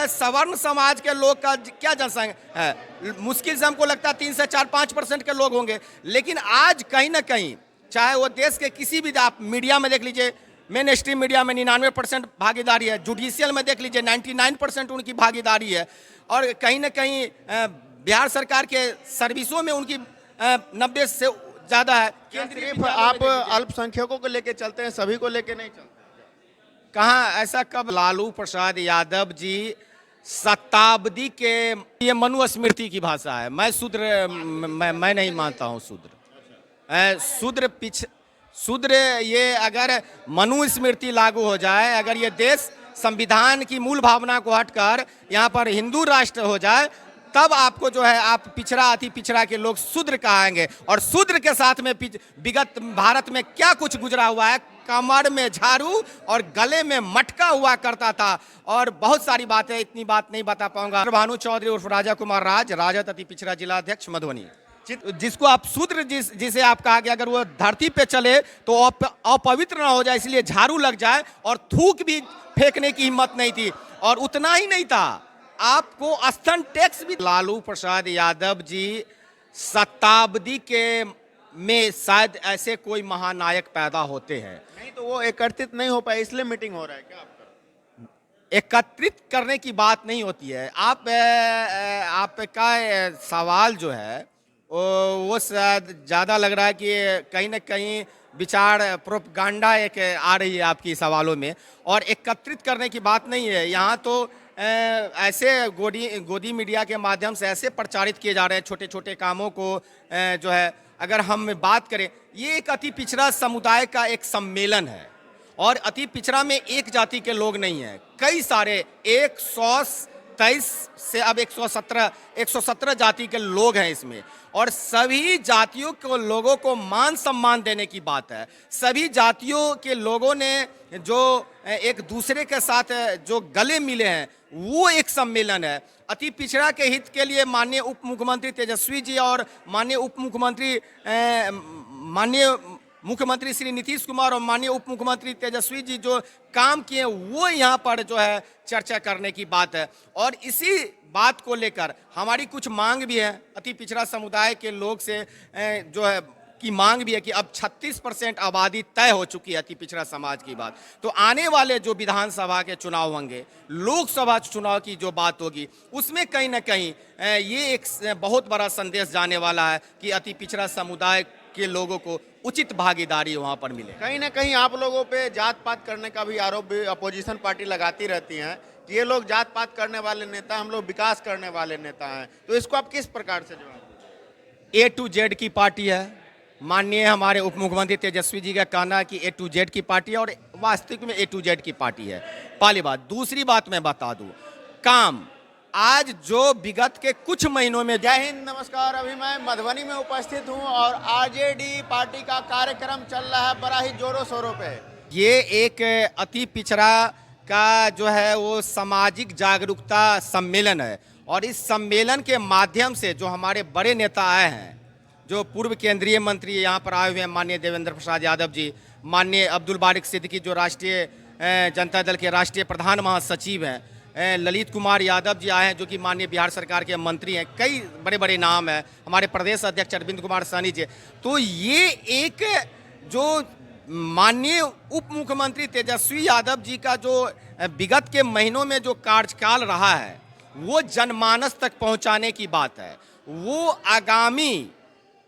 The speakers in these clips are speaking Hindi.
सवर्ण समाज के लोग का क्या जनसंख्या है, मुश्किल से हमको लगता है 3 से 4-5% के लोग होंगे। लेकिन आज कहीं ना कहीं, चाहे वो देश के किसी भी, आप मीडिया में देख लीजिए, मेन स्ट्रीम मीडिया में 99% भागीदारी है, जुडिशियल में देख लीजिए 99% उनकी भागीदारी है, और कहीं ना कहीं बिहार सरकार के सर्विसों में उनकी 90 से ज़्यादा है। सिर्फ आप अल्पसंख्यकों को लेके चलते हैं, सभी को लेके नहीं चलते? कहाँ ऐसा कब? लालू प्रसाद यादव जी शताब्दी के, ये मनुस्मृति की भाषा है। मैं शूद्र, मैं नहीं मानता हूँ शूद्र। शूद्र ये अगर मनुस्मृति लागू हो जाए, अगर ये देश संविधान की मूल भावना को हटकर यहाँ पर हिंदू राष्ट्र हो जाए, तब आपको जो है, आप पिछड़ा, अति पिछड़ा के लोग शूद्र कहेंगे। और शूद्र के साथ में विगत भारत में क्या कुछ गुजरा हुआ है, कमर में झाड़ू और गले में मटका हुआ करता था, और बहुत सारी बातें, इतनी बात नहीं बता पाऊंगा। भानु चौधरी उर्फ राजा कुमार राज, राजद अति पिछड़ा जिला अध्यक्ष मधुबनी, जिसको आप शूद्र, जिसे आप कहा कि अगर वो धरती पे चले तो अपवित्र ना हो जाए, इसलिए झाड़ू लग जाए, और थूक भी फेंकने की हिम्मत नहीं थी। और उतना ही नहीं था, आपको स्तन टैक्स भी। लालू प्रसाद यादव जी शताब्दी के में शायद ऐसे कोई महानायक पैदा होते हैं। नहीं तो वो एकत्रित नहीं हो पाए, इसलिए मीटिंग हो रहा है क्या आपका? एकत्रित करने की बात नहीं होती है। आपका सवाल जो है वो शायद ज़्यादा लग रहा है कि कहीं ना कहीं विचार प्रोपगंडा एक आ रही है आपकी सवालों में, और एकत्रित करने की बात नहीं है। यहाँ तो ऐसे गोदी मीडिया के माध्यम से ऐसे प्रचारित किए जा रहे हैं छोटे छोटे कामों को, जो है, अगर हम बात करें, ये एक अति पिछड़ा समुदाय का एक सम्मेलन है, और अति पिछड़ा में एक जाति के लोग नहीं हैं, कई सारे 123 से अब 117 जाति के लोग हैं इसमें, और सभी जातियों के लोगों को मान सम्मान देने की बात है। सभी जातियों के लोगों ने जो एक दूसरे के साथ जो गले मिले हैं, वो एक सम्मेलन है। अति पिछड़ा के हित के लिए माननीय उप मुख्यमंत्री तेजस्वी जी और माननीय मुख्यमंत्री श्री नीतीश कुमार और माननीय उप मुख्यमंत्री तेजस्वी जी जो काम किए, वो यहाँ पर जो है चर्चा करने की बात है। और इसी बात को लेकर हमारी कुछ मांग भी है, अति पिछड़ा समुदाय के लोग से जो है की मांग भी है कि अब 36% आबादी तय हो चुकी है अति पिछड़ा समाज की बात। तो आने वाले जो विधानसभा के चुनाव होंगे, लोकसभा चुनाव की जो बात होगी, उसमें कहीं ना कहीं ये एक बहुत बड़ा संदेश जाने वाला है कि अति पिछड़ा समुदाय के लोगों को उचित भागीदारी वहाँ पर मिले। कहीं ना कहीं आप लोगों पे जात पात करने का भी आरोप भी अपोजिशन पार्टी लगाती रहती हैं कि ये लोग जात पात करने वाले नेता, हम लोग विकास करने वाले नेता हैं, तो इसको आप किस प्रकार से जवाब? A to Z की पार्टी है। माननीय हमारे उप मुख्यमंत्री तेजस्वी जी का कहना है कि A to Z की पार्टी है, और वास्तविक में A to Z की पार्टी है। पहली बात। दूसरी बात मैं बता दूं, काम आज जो विगत के कुछ महीनों में। जय हिंद, नमस्कार। अभी मैं मधुबनी में उपस्थित हूं और आरजेडी पार्टी का कार्यक्रम चल रहा है बड़ा ही जोरों शोरों पे। ये एक अति पिछड़ा का जो है वो सामाजिक जागरूकता सम्मेलन है, और इस सम्मेलन के माध्यम से जो हमारे बड़े नेता आए हैं, जो पूर्व केंद्रीय मंत्री यहाँ पर आए हुए हैं, माननीय देवेंद्र प्रसाद यादव जी, माननीय अब्दुल बारिक सिद्दीकी जो राष्ट्रीय जनता दल के राष्ट्रीय प्रधान महासचिव हैं, ललित कुमार यादव जी आए हैं जो कि माननीय बिहार सरकार के मंत्री हैं, कई बड़े बड़े नाम हैं, हमारे प्रदेश अध्यक्ष अरविंद कुमार सहनी जी। तो ये एक जो माननीय उप मुख्यमंत्री तेजस्वी यादव जी का जो विगत के महीनों में जो कार्यकाल रहा है, वो जनमानस तक पहुंचाने की बात है। वो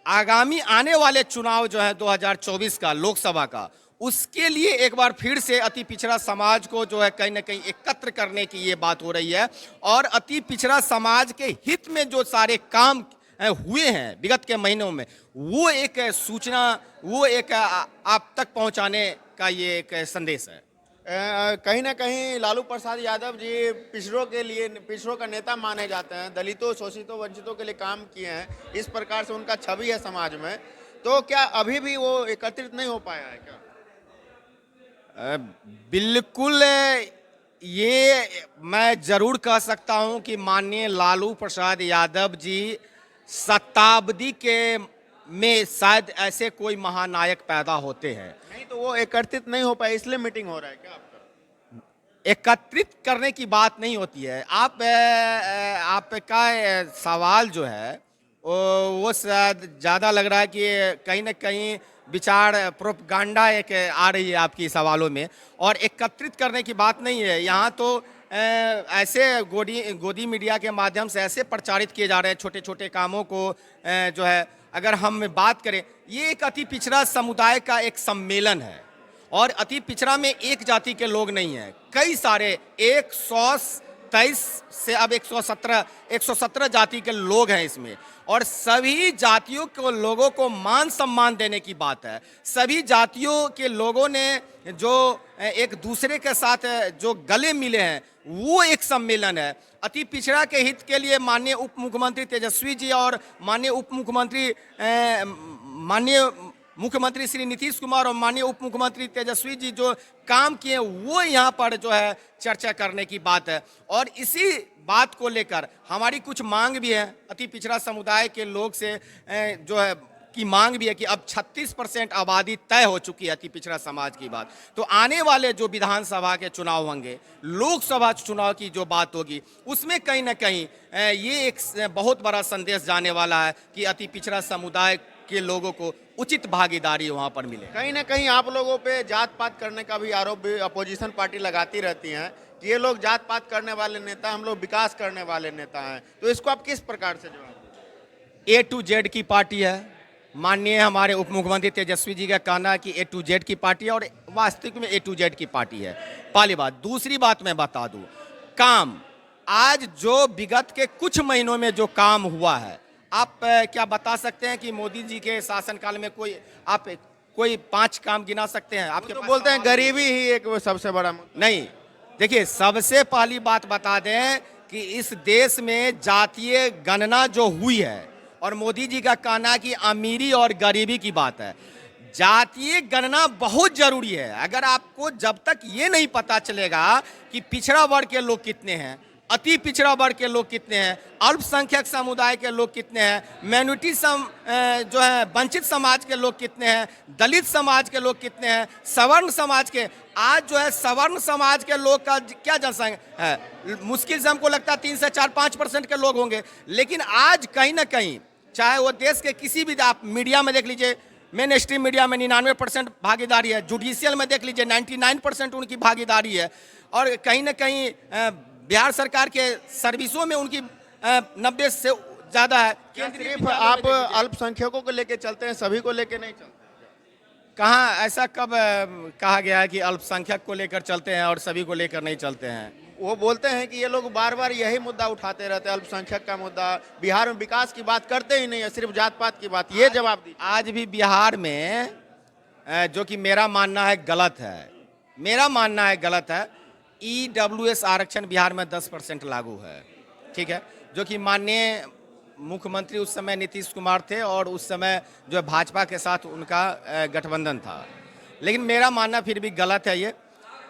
आगामी आने वाले चुनाव जो है 2024 का लोकसभा का, उसके लिए एक बार फिर से अति पिछड़ा समाज को जो है कहीं ना कहीं एकत्र करने की ये बात हो रही है, और अति पिछड़ा समाज के हित में जो सारे काम हुए हैं विगत के महीनों में, वो एक सूचना, वो एक आप तक पहुंचाने का ये एक संदेश है। कहीं ना कहीं लालू प्रसाद यादव जी पिछड़ों का नेता माने जाते हैं, दलितों, शोषितों, वंचितों के लिए काम किए हैं, इस प्रकार से उनका छवि है समाज में। तो क्या अभी भी वो एकत्रित नहीं हो पाया है क्या? बिल्कुल, ये मैं जरूर कह सकता हूं कि माननीय लालू प्रसाद यादव जी शताब्दी के में शायद ऐसे कोई महानायक पैदा होते हैं। नहीं तो वो एकत्रित नहीं हो पाए, इसलिए मीटिंग हो रहा है क्या आपका? एकत्रित करने की बात नहीं होती है। आपका सवाल जो है वो शायद ज़्यादा लग रहा है कि कहीं ना कहीं विचार प्रोपगंडा एक आ रही है आपकी सवालों में, और एकत्रित करने की बात नहीं है। यहाँ तो ऐसे गोदी मीडिया के माध्यम से ऐसे प्रचारित किए जा रहे हैं छोटे छोटे कामों को, जो है अगर हम बात करें, ये एक अति पिछड़ा समुदाय का एक सम्मेलन है, और अति पिछड़ा में एक जाति के लोग नहीं हैं, कई सारे 123 से अब 117 जाति के लोग हैं इसमें, और सभी जातियों को लोगों को मान सम्मान देने की बात है। सभी जातियों के लोगों ने जो एक दूसरे के साथ जो गले मिले हैं वो एक सम्मेलन है। अति पिछड़ा के हित के लिए माननीय उप मुख्यमंत्री तेजस्वी जी और माननीय मुख्यमंत्री श्री नीतीश कुमार और माननीय उप मुख्यमंत्री तेजस्वी जी जो काम किए वो यहाँ पर जो है चर्चा करने की बात है। और इसी बात को लेकर हमारी कुछ मांग भी है, अति पिछड़ा समुदाय के लोग से जो है की मांग भी है कि अब 36% आबादी तय हो चुकी है अति पिछड़ा समाज की बात। तो आने वाले जो विधानसभा के चुनाव होंगे, लोकसभा चुनाव की जो बात होगी, उसमें कहीं ना कहीं ये एक बहुत बड़ा संदेश जाने वाला है कि अति पिछड़ा समुदाय के लोगों को उचित भागीदारी वहाँ पर मिले। कहीं ना कहीं आप लोगों पे जात पात करने का भी आरोप भी अपोजिशन पार्टी लगाती रहती हैं कि ये लोग जात पात करने वाले नेता, हम लोग विकास करने वाले नेता हैं, तो इसको आप किस प्रकार से जवाब दें? A to Z की पार्टी है। माननीय हमारे उप मुख्यमंत्री तेजस्वी जी का कहना है कि A to Z की पार्टी है, और वास्तविक में A to Z की पार्टी है। पहली बात। दूसरी बात मैं बता दूं, काम आज जो विगत के कुछ महीनों में जो काम हुआ है, आप क्या बता सकते हैं कि मोदी जी के शासनकाल में कोई 5 काम गिना सकते हैं? आपके तो बोलते हैं गरीबी ही एक सबसे बड़ा नहीं। देखिए, सबसे पहली बात बता दें कि इस देश में जातीय गणना जो हुई है, और मोदी जी का कहना है कि अमीरी और गरीबी की बात है, जातीय गणना बहुत जरूरी है। अगर आपको जब तक ये नहीं पता चलेगा कि पिछड़ा वर्ग के लोग कितने हैं, अति पिछड़ा वर्ग के लोग कितने हैं, अल्पसंख्यक समुदाय के लोग कितने हैं, माइनॉरिटी जो है वंचित समाज के लोग कितने हैं, दलित समाज के लोग कितने हैं, सवर्ण समाज के, आज जो है सवर्ण समाज के लोग का क्या जनसंख्या है, मुश्किल से हमको लगता है 3 से 4-5% के लोग होंगे। लेकिन आज कहीं ना कहीं, चाहे वो देश के किसी भी, आप मीडिया में देख लीजिए, मेन स्ट्रीम मीडिया में 99% भागीदारी है, जुडिशियल में देख लीजिए 99% उनकी भागीदारी है, और कहीं ना कहीं बिहार सरकार के सर्विसों में उनकी 90 से ज़्यादा है। सिर्फ आप अल्पसंख्यकों को लेके चलते हैं, सभी को लेके नहीं चलते? कहाँ ऐसा कब कहा गया है कि अल्पसंख्यक को लेकर चलते हैं और सभी को लेकर नहीं चलते हैं? वो बोलते हैं कि ये लोग बार बार यही मुद्दा उठाते रहते हैं, अल्पसंख्यक का मुद्दा, बिहार में विकास की बात करते ही नहीं है, सिर्फ जात पात की बात। ये जवाब दी। आज भी बिहार में जो कि मेरा मानना है गलत है, EWS आरक्षण बिहार में 10% लागू है, ठीक है, जो कि माननीय मुख्यमंत्री उस समय नीतीश कुमार थे, और उस समय जो भाजपा के साथ उनका गठबंधन था। लेकिन मेरा मानना फिर भी गलत है ये।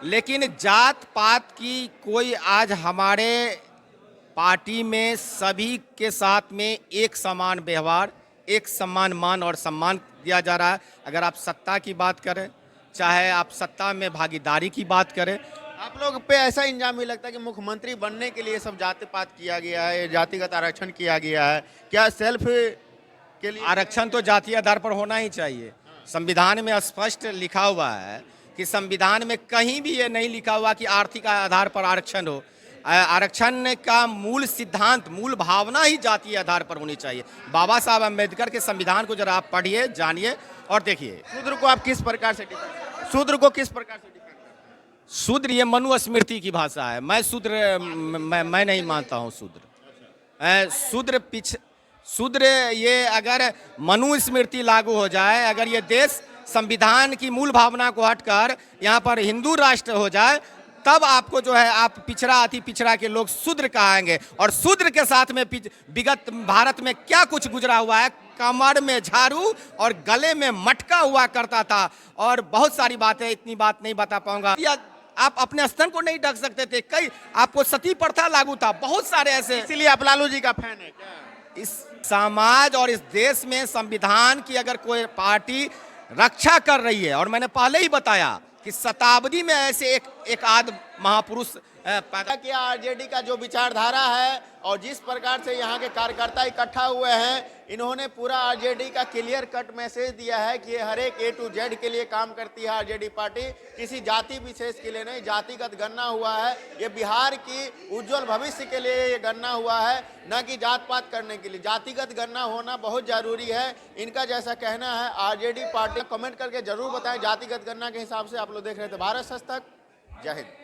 लेकिन जात पात की कोई, आज हमारे पार्टी में सभी के साथ में एक समान व्यवहार, एक समान मान और सम्मान दिया जा रहा है। अगर आप सत्ता की बात करें, चाहे आप सत्ता में भागीदारी की बात करें, आप लोग पे ऐसा इंजाम भी लगता है कि मुख्यमंत्री बनने के लिए सब जाति पात किया गया है, जातिगत आरक्षण किया गया है, क्या सेल्फ के लिए? आरक्षण तो जातीय आधार पर होना ही चाहिए। संविधान में स्पष्ट लिखा हुआ है कि संविधान में कहीं भी ये नहीं लिखा हुआ कि आर्थिक आधार पर आरक्षण हो। आरक्षण का मूल सिद्धांत, मूल भावना ही जातीय आधार पर होनी चाहिए। बाबा साहब अम्बेडकर के संविधान को जरा आप पढ़िए, जानिए और देखिए। शूद्र को आप किस प्रकार से डिफाइन करते हैं? शूद्र को किस प्रकार से डिफाइन करते हैं? शूद्र ये मनुस्मृति की भाषा है। मैं नहीं मानता हूँ शूद्र ये अगर मनुस्मृति लागू हो जाए, अगर ये देश संविधान की मूल भावना को हटकर यहाँ पर हिंदू राष्ट्र हो जाए, तब आपको जो है आप पिछड़ा, अति पिछड़ा के लोग शूद्र कहेंगे। और शूद्र के साथ में विगत भारत में क्या कुछ गुजरा हुआ है, कमर में झाड़ू और गले में मटका हुआ करता था, और बहुत सारी बातें, इतनी बात नहीं बता पाऊंगा। या आप अपने स्तन को नहीं ढक सकते थे, कई आपको सती प्रथा लागू था, बहुत सारे ऐसे। इसीलिए आप लालू जी का फैन है क्या? इस समाज और इस देश में संविधान की अगर कोई पार्टी रक्षा कर रही है, और मैंने पहले ही बताया कि कि शताब्दी में ऐसे एक आध महापुरुष पैदा किया। आरजेडी का जो विचारधारा है और जिस प्रकार से यहाँ के कार्यकर्ता इकट्ठा हुए हैं, इन्होंने पूरा आरजेडी का क्लियर कट मैसेज दिया है कि ये हर एक A to Z के लिए काम करती है आरजेडी पार्टी, किसी जाति विशेष के लिए नहीं। जातिगत गणना हुआ है, ये बिहार की उज्जवल भविष्य के लिए ये गणना हुआ है, न कि जात पात करने के लिए। जातिगत गणना होना बहुत जरूरी है, इनका जैसा कहना है। आरजेडी पार्टी कमेंट करके जरूर बताएं जातिगत गणना के हिसाब से। आप लोग देख रहे थे भारत सच तक। जय हिंद।